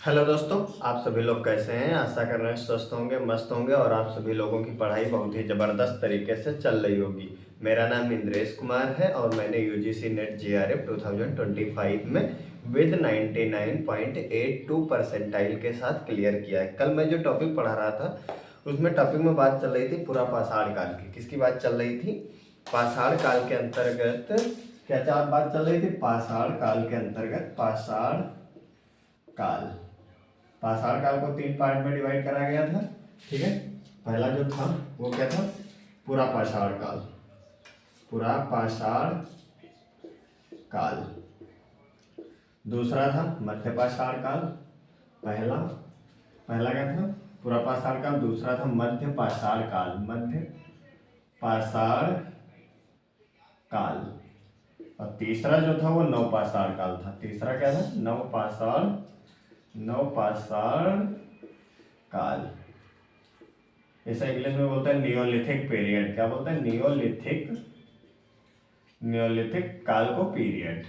Hello दोस्तों, आप सभी लोग कैसे हैं। आशा कर रहे हैं स्वस्थ होंगे, मस्त होंगे और आप सभी लोगों की पढ़ाई बहुत ही ज़बरदस्त तरीके से चल रही होगी। मेरा नाम इंद्रेश कुमार है और मैंने यूजीसी नेट जीआरएफ 2025 में विद 99.82 परसेंटाइल के साथ क्लियर किया है। कल मैं जो टॉपिक पढ़ा रहा था उसमें टॉपिक में बात चल रही थी पूरा पाषाण काल की। किसकी बात चल रही थी? पाषाण काल के अंतर्गत क्या क्या बात चल रही थी? पाषाण काल के अंतर्गत पाषाण काल पाषाण काल को 3 पार्ट में डिवाइड करा गया था। ठीक है, पहला जो था वो क्या था? पूरा पाषाण काल। पूरा पाषाण काल। दूसरा था मध्य पाषाण काल। पहला पहला क्या था? पूरा पाषाण काल। दूसरा था मध्य पाषाण काल। मध्य पाषाण काल। और तीसरा जो था वो नवपाषाण काल था। तीसरा क्या था? नवपाषाण काल। इसे इंग्लिश में बोलते हैं नियोलिथिक पीरियड। क्या बोलते हैं? नियोलिथिक काल को पीरियड।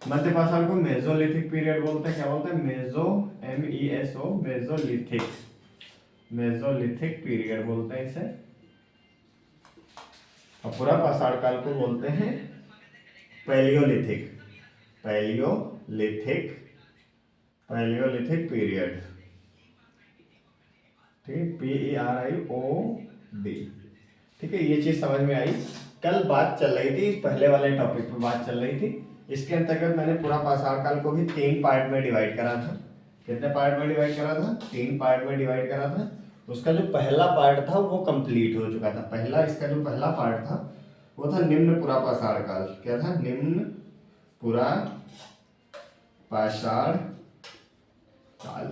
मध्य पाषाण को मेसोलिथिक पीरियड बोलते हैं। क्या बोलते हैं? मेसोलिथिक पीरियड बोलते हैं इसे। और पूरा पाषाण काल को बोलते हैं पैलियोलिथिक पीरियड। ठीक, PERIOD। ठीक है, ये चीज समझ में आई। कल बात चल रही थी, पहले वाले टॉपिक पे बात चल रही थी। इसके अंतर्गत मैंने पूरा पाषाण काल को भी 3 पार्ट में डिवाइड करा था। कितने पार्ट में डिवाइड करा था? 3 पार्ट में डिवाइड करा था। उसका जो पहला पार्ट था वो कंप्लीट हो चुका था। इसका जो पहला पार्ट था वो था निम्न पूरा पाषाण काल। क्या था? निम्न पूरा पाषाण काल।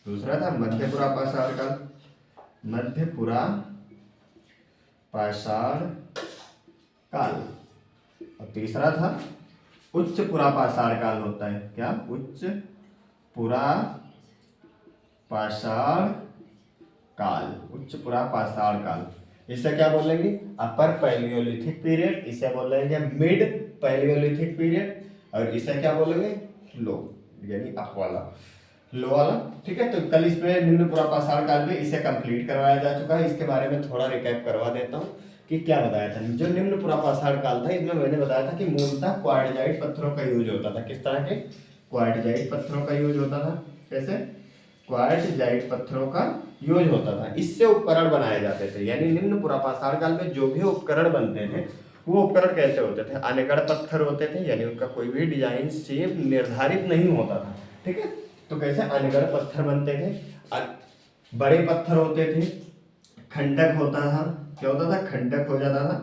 दूसरा था मध्य पूरा पाषाण काल। मध्य पूरा पाषाण काल। और तीसरा था उच्च पूरा पाषाण काल होता है। क्या? उच्च पूरा पाषाण काल। उच्च पूरा पाषाण काल। इसे क्या बोलेंगे? अपर पैलियोलिथिक पीरियड। इसे बोलेंगे मिड पैलियोलिथिक पीरियड। और इसे क्या बोलेंगे? लो, यानी अप वाला, लो वाला। ठीक है, तो कल इसमें निम्न पूरा पाषाण काल में इसे कंप्लीट करवाया जा चुका है। इसके बारे में थोड़ा रिकैप करवा देता हूँ कि क्या बताया था। जो निम्न पूरा पाषाण काल था इसमें मैंने बताया था कि मूलतः क्वार्टजाइट पत्थरों का यूज होता था। किस तरह के? क्वार्टजाइट पत्थरों का यूज होता था। कैसे? क्वार्टजाइट पत्थरों का यूज होता था। इससे उपकरण बनाए जाते थे। यानी निम्न पूरा पाषाण काल में जो भी उपकरण बनते थे वो उपकरण कैसे होते थे? अनगढ़ पत्थर होते थे, यानी उनका कोई भी डिजाइन शेप निर्धारित नहीं होता था। ठीक है, तो कैसे अनगढ़ पत्थर बनते थे? बड़े पत्थर होते थे। खंडक होता था। क्या होता था? खंडक हो जाता था।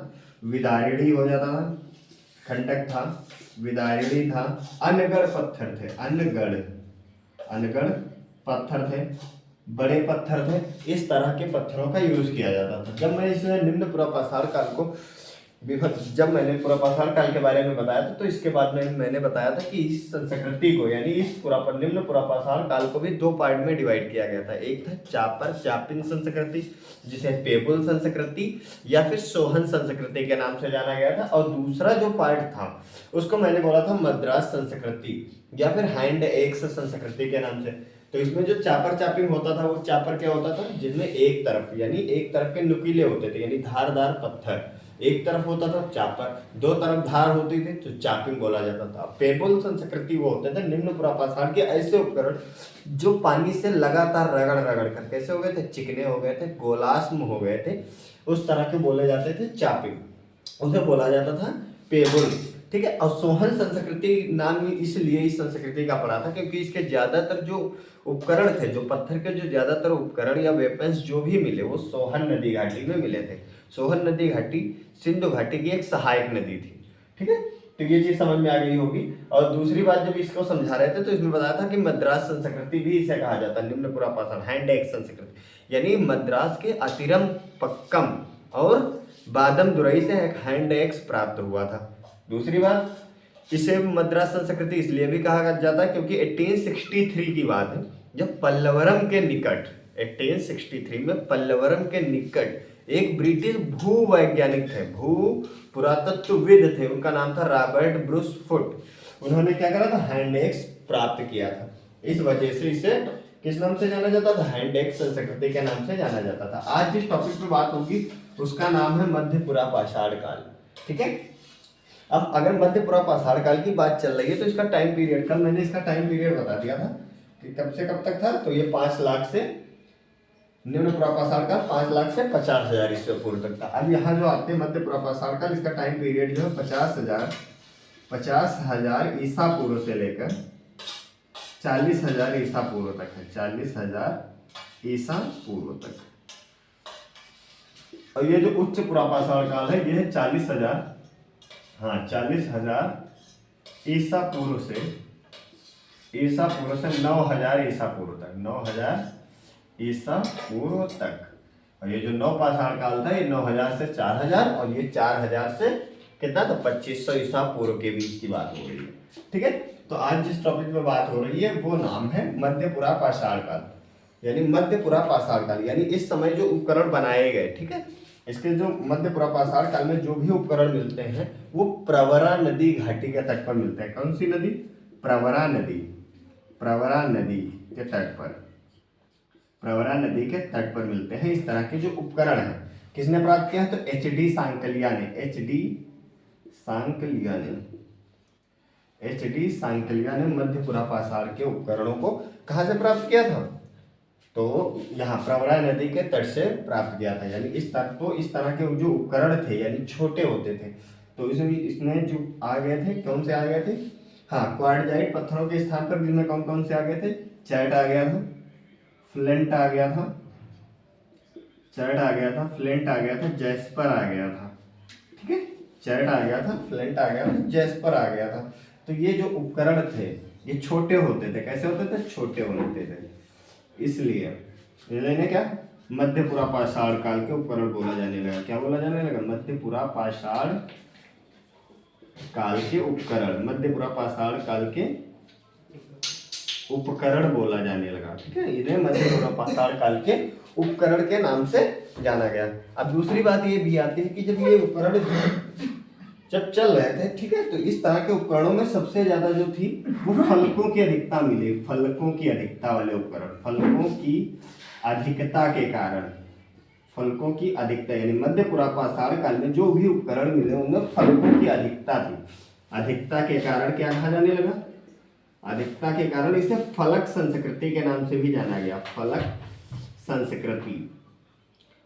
विदारिणी हो जाता था। खंडक था, विदारिणी था। अनगढ़ पत्थर थे। अनगढ़ पत्थर थे, बड़े पत्थर थे। इस तरह के पत्थरों का यूज किया जाता था। जब मैंने पूरा पाषाण काल के बारे में बताया था तो इसके बाद में मैंने बताया था कि इस संस्कृति को, यानी इस निम्न पूरा पाषाण काल को भी 2 पार्ट में डिवाइड किया गया था। एक था चापिन संस्कृति, जिसे पेबुल संस्कृति या फिर सोहन संस्कृति के नाम से जाना गया था। और दूसरा जो पार्ट था उसको मैंने बोला था मद्रास संस्कृति या फिर हैंड एक्स संस्कृति के नाम से। तो इसमें जो चापर चापिंग होता था वो चापर क्या होता था? जिसमें एक तरफ के नुकीले होते थे, यानी धारदार पत्थर। एक तरफ होता था चापर, 2 तरफ धार होती थी तो चापिंग बोला जाता था। पेबल संस्कृति वो होते थे निम्न पूरा पाषाण के ऐसे उपकरण जो पानी से लगातार रगड़ रगड़ कर कैसे हो गए थे? चिकने हो गए थे, गोलास्म हो गए थे। उस तरह के बोले जाते थे चापिंग, उसे बोला जाता था पेबल। ठीक है, और सोहन संस्कृति नाम इसलिए इस संस्कृति का पड़ा था क्योंकि इसके ज्यादातर जो उपकरण थे, जो पत्थर के जो ज्यादातर उपकरण या वेपन्स जो भी मिले वो सोहन नदी घाटी में मिले थे। सोहन नदी घाटी सिंधु घाटी की एक सहायक नदी थी। ठीक है, तो ये चीज समझ में आ गई होगी। और दूसरी बात, जब इसको समझा रहे थे तो इसमें बताया था कि मद्रास संस्कृति भी इसे कहा जाता है, निम्न पूरा पाषाण हैंड एक्स संस्कृति। यानी मद्रास के अतिरम पक्कम और बादम दुरई से एक हैंड एक्स प्राप्त हुआ था। दूसरी बात, इसे मद्रास संस्कृति इसलिए भी कहा जाता है क्योंकि 1863 की बात है, जब पल्लवरम के निकट 1863 में पल्लवरम के निकट एक ब्रिटिश भूवैज्ञानिक थे, भू पुरातत्वविद थे, उनका नाम था रॉबर्ट ब्रूस फुट। उन्होंने क्या करा था? हैंड एक्स प्राप्त किया था। इस वजह से इसे किस नाम से जाना जाता था, हैंडेक संस्कृति के नाम से जाना जाता था। आज जिस टॉपिक पे बात होगी उसका नाम है मध्यपुरा पाषाण काल। ठीक है, अब अगर मध्यपुरा पाषाण काल की बात चल रही है तो इसका टाइम पीरियड, कल मैंने इसका टाइम पीरियड बता दिया था कि कब से कब तक था। तो ये 5 लाख से निम्न पुरा पाषाण काल 5 लाख से 50,000 ईस्वी पूर्व तक था। अब यहाँ जो आते हैं मध्य पुरा पाषाण काल, इसका टाइम पीरियड जो है 50,000 ईसा पूर्व से लेकर 40,000 ईसा पूर्व तक है। 40,000 ईसा पूर्व तक। और ये जो उच्च पुरा पाषाण काल है ये है 40,000, हाँ 40,000 ईसा पूर्व से 9,000 ईसा पूर्व तक, 9,000 ईसा पूर्व तक। और ये जो नौ पाषाण काल था ये 9,000 से 4,000 और ये 4,000 से कितना, तो 2500 ईसा पूर्व के बीच की बात हो रही है। ठीक है, तो आज जिस टॉपिक में बात हो रही है वो नाम है मध्यपुरा पाषाण काल, यानी मध्यपुरा पाषाण काल, यानी इस समय जो उपकरण बनाए गए। ठीक है, इसके जो मध्यपुरा पाषाण काल में जो भी उपकरण मिलते हैं वो प्रवरा नदी घाटी के तट पर मिलते हैं। कौन सी नदी, प्रवरा नदी, प्रवरा नदी के तट पर, प्रवरा नदी के तट पर मिलते हैं इस तरह के जो उपकरण हैं। किसने प्राप्त किया है, तो एच.डी. सांकलिया ने, एच.डी. सांकलिया ने, एच.डी. सांकलिया ने मध्यपुरा पाषाण के उपकरणों को कहाँ से प्राप्त किया था, तो यहाँ प्रवरा नदी के तट से प्राप्त किया था। यानी इस तट को, इस तरह के जो उपकरण थे यानी छोटे होते थे, तो इसमें जो आ गए थे, कौन से आ गए थे, हाँ क्वार्टजाइट पत्थरों के स्थान पर जिसमें कौन कौन से आ गए थे, चैट आ गया था, फ्लेंट आ गया था, चैट आ गया था, फ्लेंट आ गया था, जैस्पर आ गया था। ठीक है, चैट आ गया था, फ्लेंट आ गया था, जैस्पर आ गया था। तो ये जो उपकरण थे ये छोटे होते थे। कैसे होते थे, छोटे होते थे, इसलिए इन्हें क्या मध्यपुरा पाषाण काल के उपकरण बोला जाने लगा। क्या बोला जाने लगा, मध्यपुरा पाषाण काल के उपकरण, मध्यपुरा पाषाण काल के उपकरण बोला जाने लगा। ठीक है, इन्हें मध्यपुरा पाषाण काल के उपकरण के नाम से जाना गया। अब दूसरी बात ये भी आती है कि जब ये उपकरण जब चल रहे थे, ठीक है, तो इस तरह के उपकरणों में सबसे ज्यादा जो थी वो फलकों की अधिकता मिली, फलकों की अधिकता वाले उपकरण, फलकों की अधिकता के कारण, फलकों की अधिकता, यानी मध्यपुरा पाषाण काल में जो भी उपकरण मिले उनमें फलकों की अधिकता थी। अधिकता के कारण क्या कहा जाने लगा, अधिकता के कारण इसे फलक संस्कृति के नाम से भी जाना गया, फलक संस्कृति।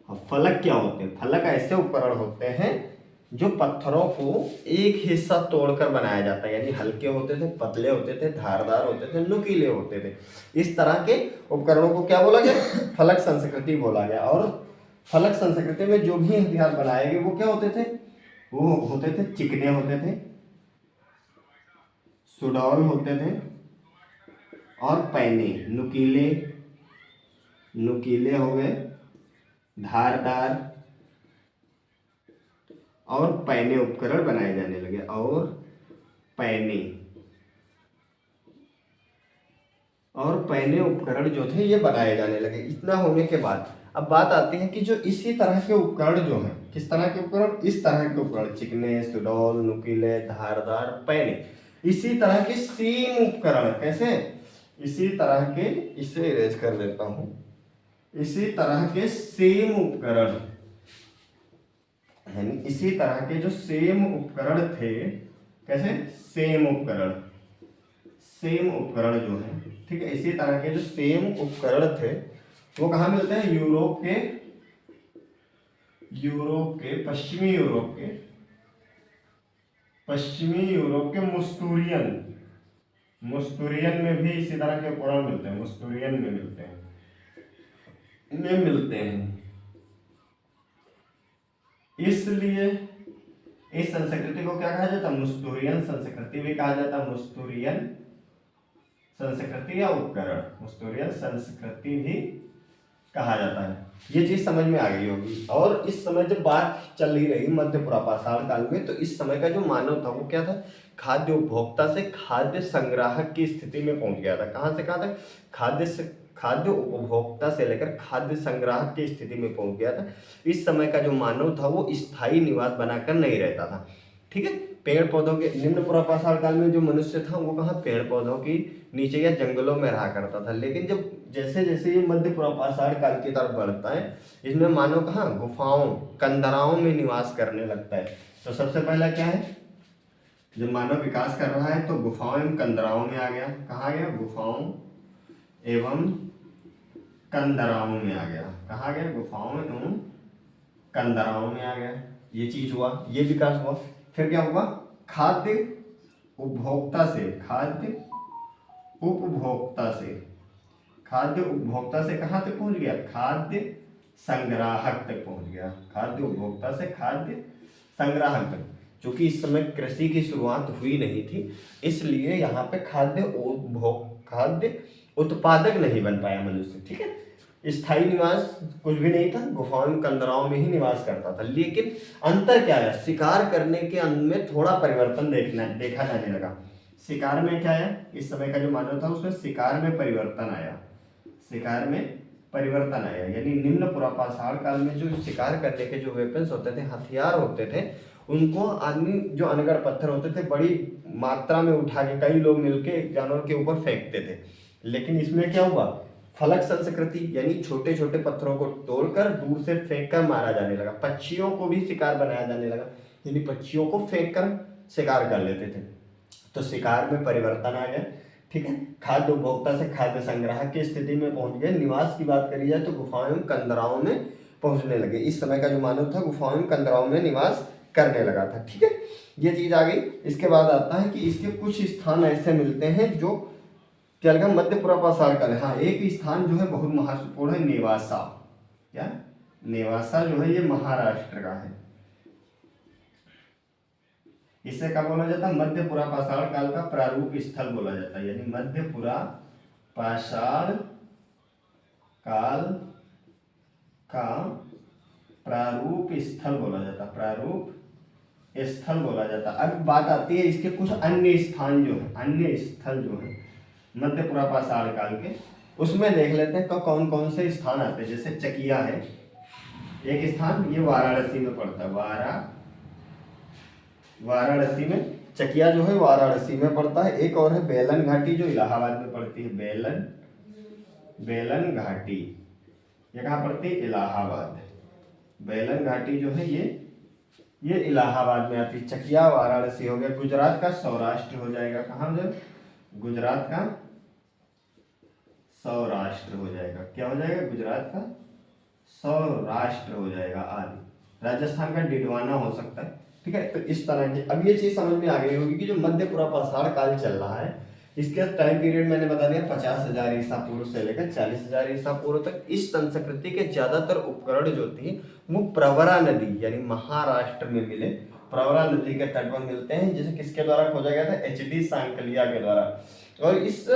अब फलक क्या होते हैं, फलक ऐसे उपकरण होते हैं जो पत्थरों को एक हिस्सा तोड़कर बनाया जाता है, यानी हल्के होते थे, पतले होते थे, धारदार होते थे, नुकीले होते थे। इस तरह के उपकरणों को क्या बोला गया, फलक संस्कृति बोला गया। और फलक संस्कृति में जो भी हथियार बनाए गए वो क्या होते थे, वो होते थे चिकने होते थे, सुडौल होते थे और पैने, नुकीले, नुकीले हो गए, धारदार और पैने उपकरण बनाए जाने लगे। और पैने उपकरण जो थे ये बनाए जाने लगे। इतना होने के बाद अब बात आती है कि जो इसी तरह के उपकरण जो हैं, किस तरह के उपकरण, इस तरह के उपकरण, चिकने, सुडौल, नुकीले, धारदार, पैने, इसी तरह के सेम उपकरण, कैसे, इसी तरह के, इसे इरेज कर देता हूं, इसी तरह के सेम उपकरण, यानी इसी तरह के जो सेम उपकरण थे, कैसे, सेम उपकरण, सेम उपकरण जो है, ठीक है, इसी तरह के जो सेम उपकरण थे वो कहाँ मिलते हैं, पश्चिमी यूरोप के मुस्तूरियन में भी इसी तरह के उपकरण मिलते हैं, मुस्तूरियन में मिलते हैं। इसलिए इस संस्कृति को क्या कहा जाता है, मुस्तूरियन संस्कृति भी कहा जाता है, मुस्तूरियन संस्कृति या उपकरण, मुस्तूरियन संस्कृति भी कहा जाता है। ये चीज समझ में आ गई होगी। और इस समय जब बात चल ही रही मध्यपुरा पाषाण काल में, तो इस समय का जो मानव था वो क्या था, खाद्य उपभोक्ता से खाद्य संग्राहक की स्थिति में पहुंच गया था। कहाँ से कहाँ तक, खाद्य उपभोक्ता से लेकर खाद्य संग्राहक की स्थिति में पहुंच गया था। इस समय का जो मानव था वो स्थायी निवास बनाकर नहीं रहता था। ठीक है, पेड़ पौधों के निम्न पुरापाषाण काल में जो मनुष्य था वो कहाँ पेड़ पौधों की नीचे या जंगलों में रहा करता था। लेकिन जब जैसे जैसे ये मध्य पुरापाषाण काल की तरफ बढ़ता है, इसमें मानव कहाँ गुफाओं कंदराओं में निवास करने लगता है। तो सबसे पहला क्या है, जब मानव विकास कर रहा है तो गुफाओं एवं कंदराओं में आ गया। कहाँ आ गया, गुफाओं एवं कंदराओं में आ गया। कहाँ आ गया, गुफाओं एवं कंदराओं में आ गया। ये चीज हुआ, ये विकास हुआ। फिर क्या हुआ, खाद्य उपभोक्ता से खाद्य उपभोक्ता से खाद्य उपभोक्ता से कहाँ तक पहुंच गया, खाद्य संग्राहक तक पहुंच गया। खाद्य उपभोक्ता से खाद्य संग्राहक तक। क्योंकि इस समय कृषि की शुरुआत हुई नहीं थी, इसलिए यहाँ पे खाद्य उत्पादक नहीं बन पाया मनुष्य। ठीक है, स्थायी निवास कुछ भी नहीं था, गुफाओं कंदराओं में ही निवास करता था। लेकिन अंतर क्या है, शिकार करने के में थोड़ा परिवर्तन देखा जाने लगा। शिकार में क्या है, इस समय का जो मानव था उसमें शिकार में परिवर्तन आया। शिकार में परिवर्तन आया, यानी निम्न पुरापाषाण काल में जो शिकार करने के जो वेपन्स होते थे, हथियार होते थे, उनको आदमी जो अनगढ़ पत्थर होते थे बड़ी मात्रा में उठा के कई लोग मिलके जानवर के ऊपर फेंकते थे। लेकिन इसमें क्या हुआ, फलक संस्कृति, यानी छोटे छोटे पत्थरों को तोड़कर दूर से फेंक कर मारा जाने लगा। पक्षियों को भी शिकार बनाया जाने लगा, यानी पक्षियों को फेंक कर शिकार कर लेते थे। तो शिकार में परिवर्तन आ गया। ठीक है, खाद्य उपभोक्ता से खाद्य संग्राहक की स्थिति में पहुंच गए। निवास की बात करी जाए तो गुफाओं एवं कंदराओं में पहुंचने लगे। इस समय का जो मानव था गुफाओं एवं कंदराओं में निवास करने लगा था। ठीक है, ये चीज आ गई। इसके बाद आता है कि इसके कुछ स्थान ऐसे मिलते हैं जो क्या लगा, मध्य पुरापाषाण काल। हाँ, एक स्थान जो है बहुत महत्वपूर्ण है, नेवासा। क्या, नेवासा जो है ये महाराष्ट्र का है। इसे क्या बोला जाता है, मध्य पुरापाषाण काल का प्रारूप स्थल बोला जाता है। यानी मध्य पुरापाषाण काल का प्रारूप स्थल बोला जाता, प्रारूप स्थल बोला जाता। अब बात आती है इसके कुछ अन्य स्थान जो है, अन्य स्थल जो है मध्य पुरापाषाण काल के, उसमें देख लेते हैं कौन कौन से स्थान आते हैं। जैसे चकिया है एक स्थान, ये वाराणसी में पड़ता है। वाराणसी में चकिया जो है वाराणसी में पड़ता है। एक और है बेलन घाटी जो इलाहाबाद में पड़ती है। बेलन घाटी ये कहाँ पड़ती है, इलाहाबाद। बेलन घाटी जो है ये इलाहाबाद में आती है। चकिया वाराणसी हो गया। गुजरात का सौराष्ट्र हो जाएगा। कहाँ जो, गुजरात का सौराष्ट्र हो जाएगा। क्या हो जाएगा, गुजरात का सौराष्ट्र हो जाएगा आदि। राजस्थान का डिडवाना हो सकता है। ठीक है, तो इस तरह की अब ये चीज समझ में आ गई होगी कि जो मध्य पुरापाषाण काल चल रहा है, इसके टाइम पीरियड मैंने बता दिया 50,000 ईसा पूर्व से लेकर 40,000 ईसा पूर्व तक। इस संस्कृति के ज्यादातर उपकरण जो थी वो प्रवरा नदी यानी महाराष्ट्र में मिले। प्रवरा नदी के तट पर मिलते हैं, जिसे किसके द्वारा खोजा गया था, एच.डी. सांकलिया के द्वारा। और इस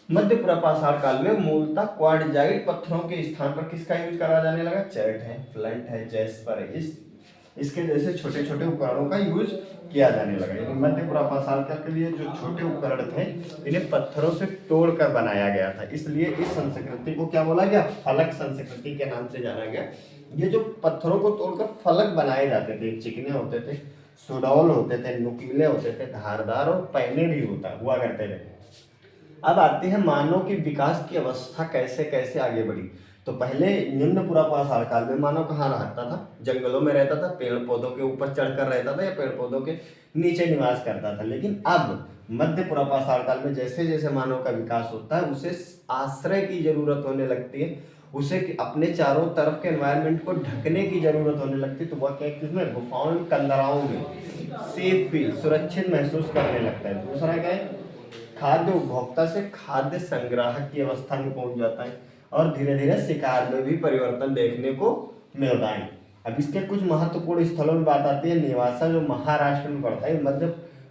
मध्य पुरापाषाण काल में मूलतः क्वार्टजाइट पत्थरों के स्थान पर किसका यूज करा जाने लगा, चैट है, फ्लंट है, जैस्पर है, इसके जैसे छोटे छोटे उपकरणों का यूज किया जाने लगा। यानी मध्य पुरापाषाण काल के लिए जो छोटे उपकरण थे इन्हें पत्थरों से तोड़कर बनाया गया था। इसलिए इस संस्कृति को क्या बोला गया, फलक संस्कृति के नाम से जाना गया। ये जो पत्थरों को तोड़कर फलक बनाए जाते थे, चिकने होते थे, सुडौल होते थे, नुकीले होते थे, धारदार और पैने भी हुआ करते थे। अब आती है मानव की विकास की अवस्था कैसे कैसे आगे बढ़ी। तो पहले निम्न पुरापाषाण काल में मानव कहाँ रहता था, जंगलों में रहता था, पेड़ पौधों के ऊपर चढ़कर रहता था या पेड़ पौधों के नीचे निवास करता था। लेकिन अब मध्य पुरापाषाण काल में जैसे जैसे मानव का विकास होता है उसे आश्रय की जरूरत होने लगती है, उसे अपने चारों तरफ के एनवायरनमेंट को ढकने की जरूरत होने लगती है। तो वह क्या, किसमें, गुफाओं कंदराओं में सेफ फील, सुरक्षित महसूस करने लगता है। दूसरा क्या है, खाद्य उपभोक्ता से खाद्य संग्राहक की अवस्था में पहुंच जाता है और धीरे धीरे शिकार में भी परिवर्तन देखने को मिलता है। अब इसके कुछ महत्वपूर्ण स्थलों में बात आती है। नेवासा जो महाराष्ट्र में पड़ता है, मध्य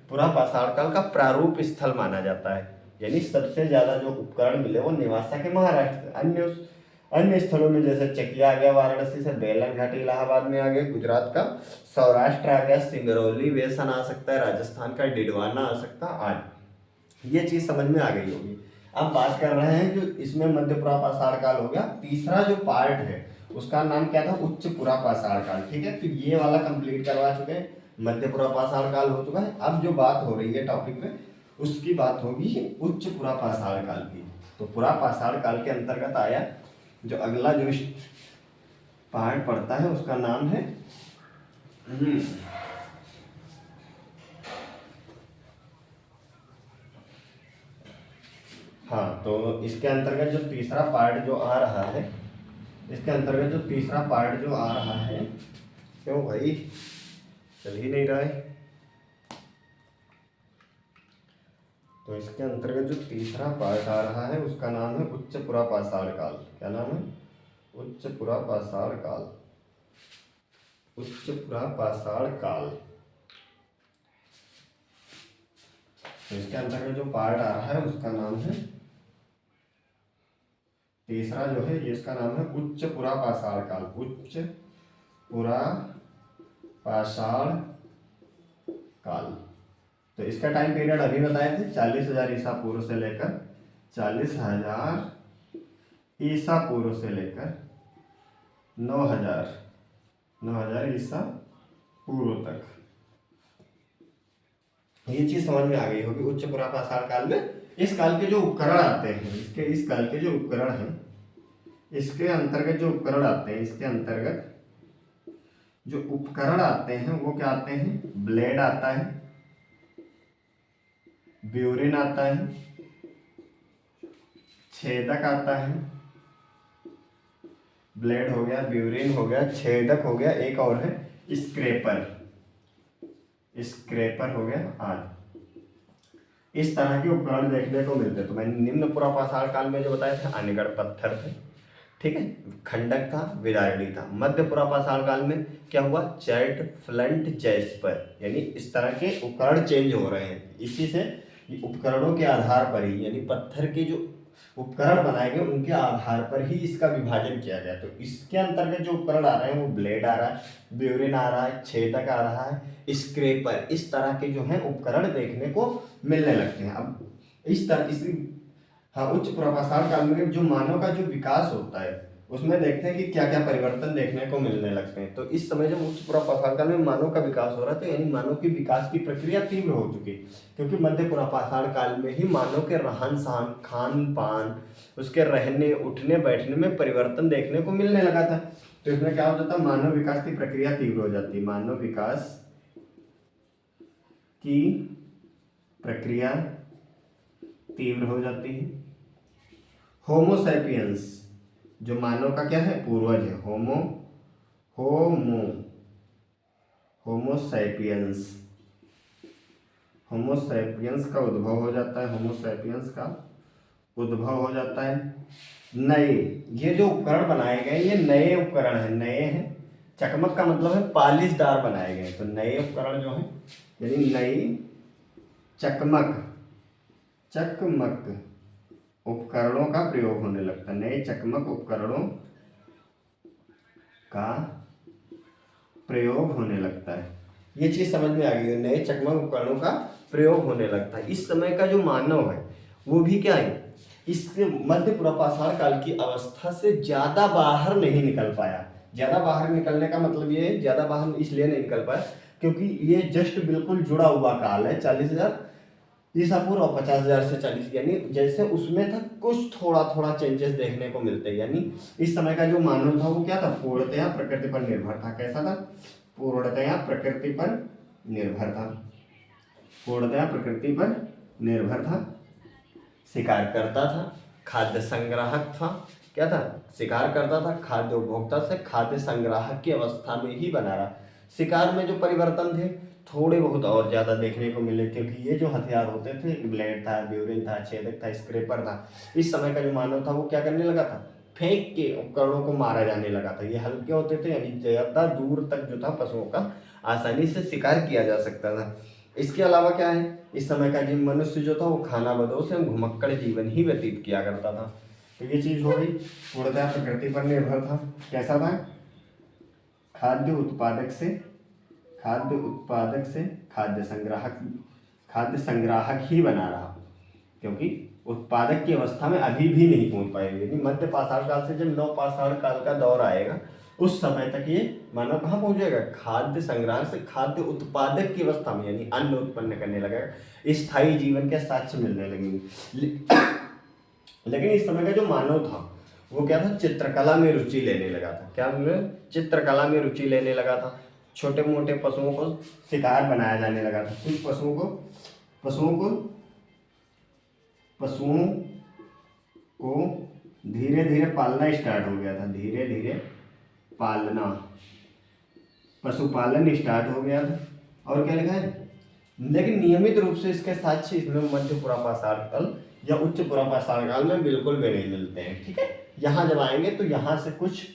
पुरापाषाण काल का प्रारूप स्थल माना जाता है। यानी सबसे ज्यादा जो उपकरण मिले वो नेवासा के महाराष्ट्र। अन्य स्थलों में जैसे चकिया आ गया वाराणसी से, बेलन घाटी इलाहाबाद में आ गया, गुजरात का सौराष्ट्र आ गया, सिंगरौली वेसन आ सकता है, राजस्थान का डिडवाना आ सकता है आदि। ये चीज समझ में आ गई होगी। अब बात कर रहे हैं जो इसमें मध्य पुरापाषाण काल हो गया। तीसरा जो पार्ट है उसका नाम क्या था, उच्च पुरापाषाण काल। ठीक है, तो ये वाला कंप्लीट करवा चुके हैं। मध्य पुरा पाषाण काल हो चुका है। अब जो बात हो रही है टॉपिक में, उसकी बात होगी उच्च पुरा पाषाण काल की। तो पुरा पाषाण काल के अंतर्गत आया जो अगला जो पार्ट पड़ता है उसका नाम है हाँ, तो इसके अंतर्गत जो तीसरा पार्ट जो आ रहा है, इसके अंतर्गत जो तीसरा पार्ट जो आ रहा है, क्यों भाई चल ही नहीं रहा है। तो इसके अंतर्गत जो तीसरा पार्ट आ रहा है उसका नाम है उच्च पुरा पाषाण काल। क्या नाम है? उच्च पुरा पाषाण काल। उच्च पुरा पाषाण काल। तो इसके अंतर्गत जो पार्ट आ रहा है उसका नाम है, तीसरा जो है ये इसका नाम है उच्च पुरा पाषाण काल। उच्च पुरा पाषाण काल। तो इसका टाइम पीरियड अभी बताए थे 40,000 ईसा पूर्व से लेकर 40,000 ईसा पूर्व से लेकर 9,000 ईसा पूर्व तक। ये चीज समझ में आ गई होगी। उच्च पुरा पाषाण काल में इस काल के जो उपकरण आते हैं, इस काल के जो उपकरण हैं, इसके अंतर्गत जो उपकरण आते हैं, इसके अंतर्गत जो उपकरण आते हैं वो क्या आते हैं? ब्लेड आता है, ब्यूरिन आता है, छेदक आता है। ब्लेड हो गया, ब्यूरिन हो गया, छेदक हो गया, एक और है स्क्रेपर। स्क्रेपर हो गया आज। इस तरह के उपकरण देखने को मिलते हैं। तो मैंने निम्न पुरा पाषाण काल में जो बताए थे अनिगढ़ पत्थर थे, ठीक है, खंडक था, विदारणी था। मध्य पुरा पाषाण काल में क्या हुआ? चैट, फ्लंट, जैस्पर, यानी इस तरह के उपकरण चेंज हो रहे हैं। इसी से उपकरणों के आधार पर ही, यानी पत्थर के जो उपकरण बनाए गए उनके आधार पर ही इसका विभाजन किया गया। तो इसके अंतर्गत जो उपकरण आ रहे हैं वो ब्लेड आ रहा है, ब्यूरिन आ रहा है, छेदक आ रहा है, स्क्रेपर, इस तरह के जो है उपकरण देखने को मिलने लगते हैं। अब इस तरह हाँ, उच्च पुरा पाषाण काल में जो मानव का जो विकास होता है उसमें देखते हैं कि क्या क्या परिवर्तन देखने को मिलने लगते हैं। तो इस समय जब उच्च पुरा पाषाण काल में मानव का विकास हो रहा था, यानी मानव की विकास की प्रक्रिया तीव्र हो चुकी, क्योंकि मध्य पुरा पाषाण काल में ही मानव के रहन सहन, खान पान, उसके रहने उठने बैठने में परिवर्तन देखने को मिलने लगा था। तो इसमें क्या हो जाता? मानव विकास की प्रक्रिया तीव्र हो जाती। मानव विकास की प्रक्रिया तीव्र हो जाती है। होमोसैपियंस, जो मानव का क्या है? पूर्वज है। होमोसैपियंस। होमोसैपियंस का उद्भव हो जाता है। होमोसैपियंस का उद्भव हो जाता है। नए, ये जो उपकरण बनाए गए ये नए उपकरण हैं, नए हैं। चकमक का मतलब है पालिशदार बनाए गए। तो नए उपकरण जो हैं, यानी नई चकमक उपकरणों का प्रयोग होने लगता है। नए चकमक उपकरणों का प्रयोग होने लगता है। ये चीज समझ में आ गई है। नए चकमक उपकरणों का प्रयोग होने लगता है। इस समय का जो मानव है वो भी क्या है, इसके मध्य पुरा पाषाण काल की अवस्था से ज्यादा बाहर नहीं निकल पाया। ज्यादा बाहर निकलने का मतलब ये है, ज्यादा बाहर इसलिए नहीं निकल पाया क्योंकि ये जस्ट बिल्कुल जुड़ा हुआ काल है। 40,000 ईसा पूर्व और 50,000 से 40, यानी जैसे उसमें था कुछ थोड़ा थोड़ा चेंजेस देखने को मिलते हैं। यानी इस समय का जो मानव था वो क्या था? पूर्णतया प्रकृति पर निर्भर था। कैसा था? पूर्णतया प्रकृति पर निर्भर था। पूर्णतया प्रकृति पर निर्भर था। शिकार करता था, खाद्य संग्राहक था। क्या था? शिकार करता था, खाद्य उपभोक्ता से खाद्य संग्राहक की अवस्था में ही बना रहा। शिकार में जो परिवर्तन थे थोड़े बहुत और ज्यादा देखने को मिले, क्योंकि ये जो हथियार होते थे, ब्लेड था, ब्यूरिन था, छेदक था, स्क्रेपर था, इस समय का जो मानव था वो क्या करने लगा था? फेंक के उपकरणों को मारा जाने लगा था। ये हल्के होते थे, यानी ज्यादा दूर तक जो था पशुओं का आसानी से शिकार किया जा सकता था। इसके अलावा क्या है, इस समय का जीव मनुष्य जो था वो खाना बदोश एवं घुमक्कड़ जीवन ही व्यतीत किया करता था। तो ये चीज हो गई। पूर्णतः प्रकृति पर निर्भर था। कैसा था? खाद्य उत्पादक से खाद्य संग्राहक ही बना रहा, क्योंकि उत्पादक की अवस्था में अभी भी नहीं पहुंच पाएगी। यानी मध्य पाषाण काल से जब नव पाषाण काल का दौर आएगा उस समय तक ये मानव कहाँ पहुंचेगा, खाद्य संग्रह से खाद्य उत्पादक की अवस्था में, यानी अन्न उत्पन्न करने लगेगा, स्थायी जीवन के साक्ष्य मिलने लगेंगे। लेकिन इस समय का जो मानव था वो क्या था, चित्रकला में रुचि लेने लगा था। क्या चित्रकला में रुचि लेने लगा था। छोटे मोटे पशुओं को शिकार बनाया जाने लगा था। कुछ पशुओं को धीरे धीरे पालना स्टार्ट हो गया था। धीरे धीरे पालना, पशुपालन स्टार्ट हो गया था। और क्या लिखा है, लेकिन नियमित रूप से इसके साक्ष्य इसमें मध्य पुरापाषाण काल या उच्च पुरापाषाण काल में बिल्कुल भी नहीं मिलते हैं। ठीक है, यहाँ जब आएंगे तो यहाँ से कुछ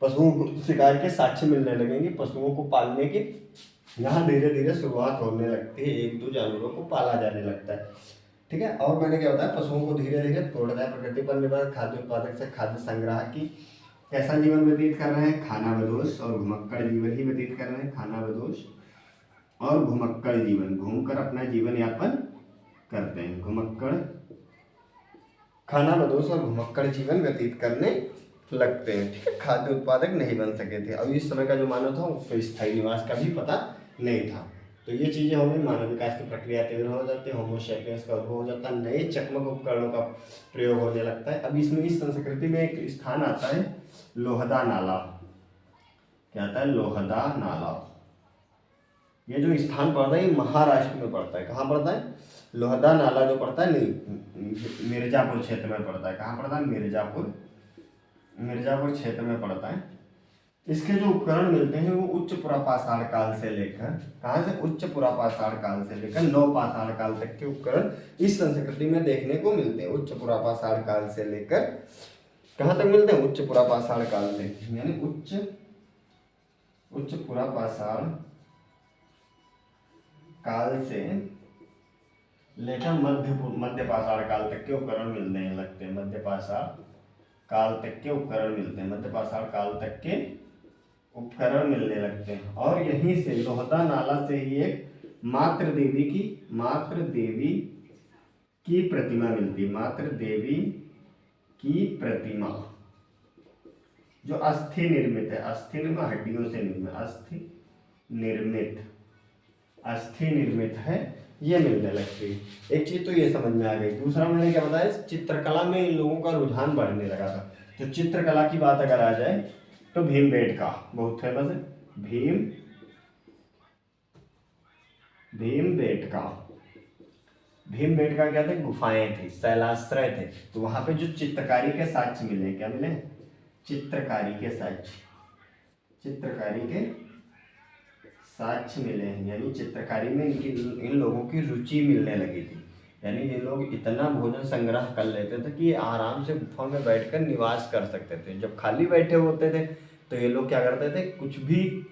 पशुओं को शिकार के साक्ष्य मिलने लगेंगे, पशुओं को पालने की यहाँ धीरे धीरे शुरुआत होने लगती है, एक दो जानवरों को पाला जाने लगता है। ठीक है, और मैंने क्या बताया, पशुओं को धीरे धीरे तोड़ना है, प्रकृति पर निर्भर खाद्य उत्पादक से खाद्य संग्रह की कैसा जीवन व्यतीत कर रहे हैं, खानाबदोश और घुमक्कड़ जीवन ही व्यतीत कर रहे हैं। खानाबदोश और घुमक्कड़ जीवन, घूमकर अपना जीवन यापन करते हैं। घुमक्कड़, खानाबदोश और घुमक्कड़ जीवन व्यतीत करने लगते हैं। ठीक है, खाद्य उत्पादक नहीं बन सके थे। अब इस समय का जो मानव था उसको स्थायी निवास का भी पता नहीं था। तो ये चीजें हो गई, मानव विकास की प्रक्रिया तीव्र हो जाती है, होमो सैपियंस का उद्भव हो जाता है, नए चकमक उपकरणों का प्रयोग होने लगता है। अब इसमें इस संस्कृति में एक स्थान आता है लोहदा नाला। क्या आता है, लोहदा नाला। ये जो स्थान पड़ता है ये महाराष्ट्र में पड़ता है। कहाँ पड़ता है, लोहदा नाला जो पड़ता है, नहीं मिर्जापुर क्षेत्र में पड़ता है। कहाँ पड़ता है, मिर्जापुर क्षेत्र में पड़ता है। इसके जो उपकरण मिलते हैं वो उच्च पुरापाषाण काल से लेकर, कहाँ से, उच्च पुरापाषाण काल से लेकर नवपाषाण काल तक के उपकरण इस संस्कृति में देखने को मिलते हैं। उच्च पुरापाषाण काल से लेकर कहाँ तक मिलते हैं, उच्च पुरापाषाण काल से, यानी उच्च पुरापाषाण काल से लेकर मध्यपाषाण काल तक के उपकरण मिलने लगते हैं। मध्यपाषाण काल तक के उपकरण मिलते हैं, मध्यपाषाण काल तक के उपकरण मिलने लगते हैं। और यहीं से लोहदा नाला से ही एक मातृ देवी की प्रतिमा मिलती है। मातृ देवी की प्रतिमा जो अस्थि निर्मित है, अस्थि निर्मित हड्डियों से निर्मित, अस्थि निर्मित है, ये मिलने लगती है। एक चीज तो ये समझ में आ गई। दूसरा मैंने क्या बताया, चित्रकला में इन लोगों का रुझान बढ़ने लगा था। तो चित्रकला की बात अगर आ जाए तो भीमबेटका बहुत फेमस है। भीमबेटका क्या थे, गुफाएं थी, शैलाश्रय थे। तो वहां पे जो चित्रकारी के साक्ष्य मिले, क्या मिले, चित्रकारी के साक्ष्य मिले हैं। यानी चित्रकारी में इन लोगों की रुचि मिलने लगी थी। यानी ये लोग इतना भोजन संग्रह कर लेते थे कि आराम से गुफा में बैठकर निवास कर सकते थे। जब खाली बैठे होते थे तो ये लोग क्या करते थे, कुछ भी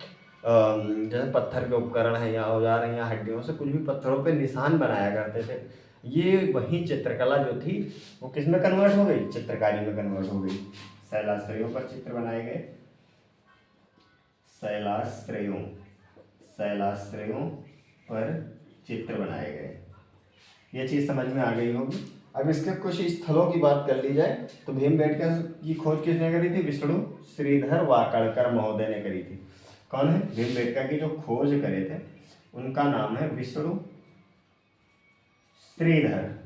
जैसे पत्थर के उपकरण है या औजार है या हड्डियों से कुछ भी पत्थरों पे निशान बनाया करते थे। ये वही चित्रकला जो थी वो किस में कन्वर्ट हो गई, चित्रकारी में कन्वर्ट हो गई। शैलाश्रयों पर चित्र बनाए गए, शैलाश्रयों पर चित्र बनाए गए। ये चीज समझ में आ गई होगी। अब इसके कुछ स्थलों की बात कर ली जाए तो भीमबेटका की खोज किसने करी थी, विष्णु श्रीधर वाकड़कर महोदय ने करी थी। कौन है, भीमबेटका की जो खोज करे थे उनका नाम है विष्णु श्रीधर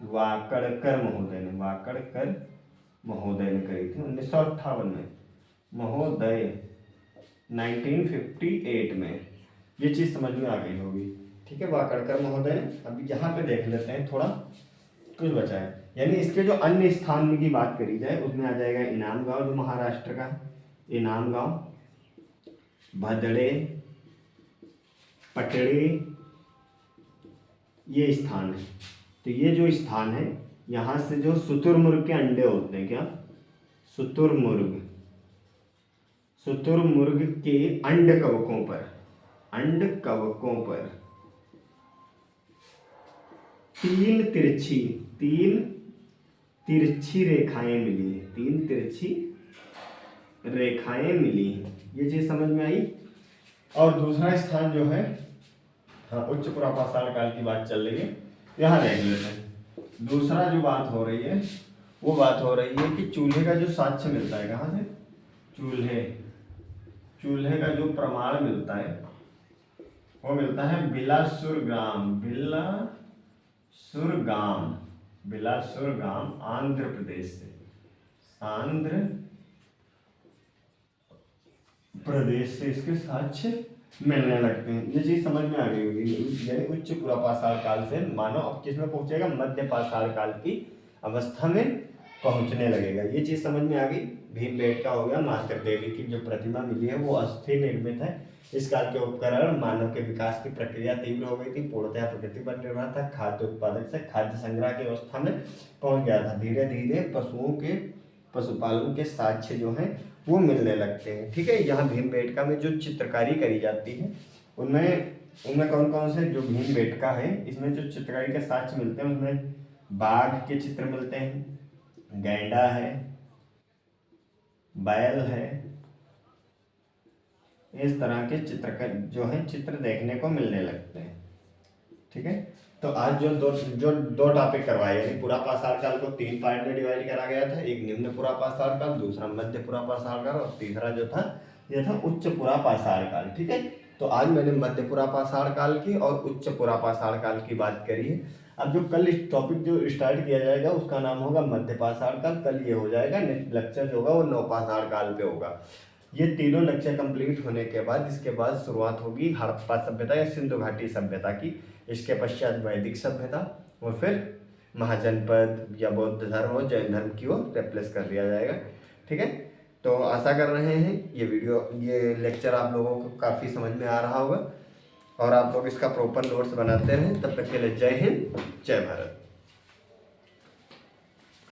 वाकड़कर महोदय ने करी थी 1958 में, महोदय 1958 में। ये चीज समझ में आ गई होगी। ठीक है, वाकड़कर महोदय ने। अब यहाँ पे देख लेते हैं, थोड़ा कुछ बचा है। यानी इसके जो अन्य स्थान की बात करी जाए उसमें आ जाएगा इनाम गांव जो महाराष्ट्र का है, इनाम गांव, भदड़े, पटड़े, ये स्थान है। तो ये जो स्थान है यहाँ से जो शुतुरमुर्ग के अंडे होते हैं, क्या, शुतुरमुर्ग के अंड कवकों पर तीन तिरछी रेखाएं मिली। ये चीज समझ में आई। और दूसरा स्थान जो है, हाँ, उच्च पुरापाषाण काल की बात चल रही है, यहाँ देख लेते हैं। दूसरा जो बात हो रही है वो बात हो रही है कि चूल्हे का जो साक्ष्य मिलता है, कहाँ से, चूल्हे का जो प्रमाण मिलता है वो मिलता है बिलासुर गांव आंध्र प्रदेश से, आंध्र प्रदेश से इसके साक्ष्य मिलने लगते हैं। ये चीज समझ में आ गई होगी। यानी उच्च पुरापाषाण काल से मानव अब किस में पहुंचेगा, मध्य पाषाण काल की अवस्था में पहुंचने लगेगा। ये चीज समझ में आ गई। भीमबेटका हो गया, मातृ देवी की जो प्रतिमा मिली है वो अस्थि निर्मित है। इस काल के उपकरण मानव के विकास की प्रक्रिया तीव्र हो गई थी, पूर्णतः प्रकृति पर निर्भर था, खाद्य उत्पादक से खाद्य संग्रह की अवस्था में पहुंच गया था। धीरे धीरे पशुओं के पशुपालन के साक्ष्य जो हैं वो मिलने लगते हैं। ठीक है, यहाँ भीमबेटका में जो चित्रकारी करी जाती है उनमें कौन कौन से, जो भीमबेटका है इसमें जो चित्रकारी के साक्ष्य मिलते हैं उसमें बाघ के चित्र मिलते हैं, गैंडा है, बैल है, इस तरह के चित्र जो है चित्र देखने को मिलने लगते हैं। ठीक है, तो आज जो दो टॉपिक करवाए, यानी पुरापाषाण काल को 3 पार्ट में डिवाइड करा गया था। एक निम्न पुरापाषाण काल, दूसरा मध्य पुरापाषाण काल और तीसरा जो था ये था उच्च पुरापाषाण काल। ठीक है, तो आज मैंने मध्य पुरापाषाण काल की और उच्च पुरापाषाण काल की बात करी है। अब जो कल टॉपिक जो स्टार्ट किया जाएगा उसका नाम होगा मध्य पाषाण काल। कल ये हो जाएगा, नेक्स्ट लेक्चर जो होगा वो नवपाषाण काल पे होगा। ये तीनों लेक्चर कंप्लीट होने के बाद इसके बाद शुरुआत होगी हड़प्पा सभ्यता या सिंधु घाटी सभ्यता की। इसके पश्चात वैदिक सभ्यता और फिर महाजनपद या बौद्ध धर्म और जैन धर्म की ओर रिप्लेस कर दिया जाएगा। ठीक है, तो आशा कर रहे हैं ये लेक्चर आप लोगों को काफ़ी समझ में आ रहा होगा और आप लोग इसका प्रॉपर नोट्स बनाते रहें। तब तक के लिए जय हिंद, जय भारत।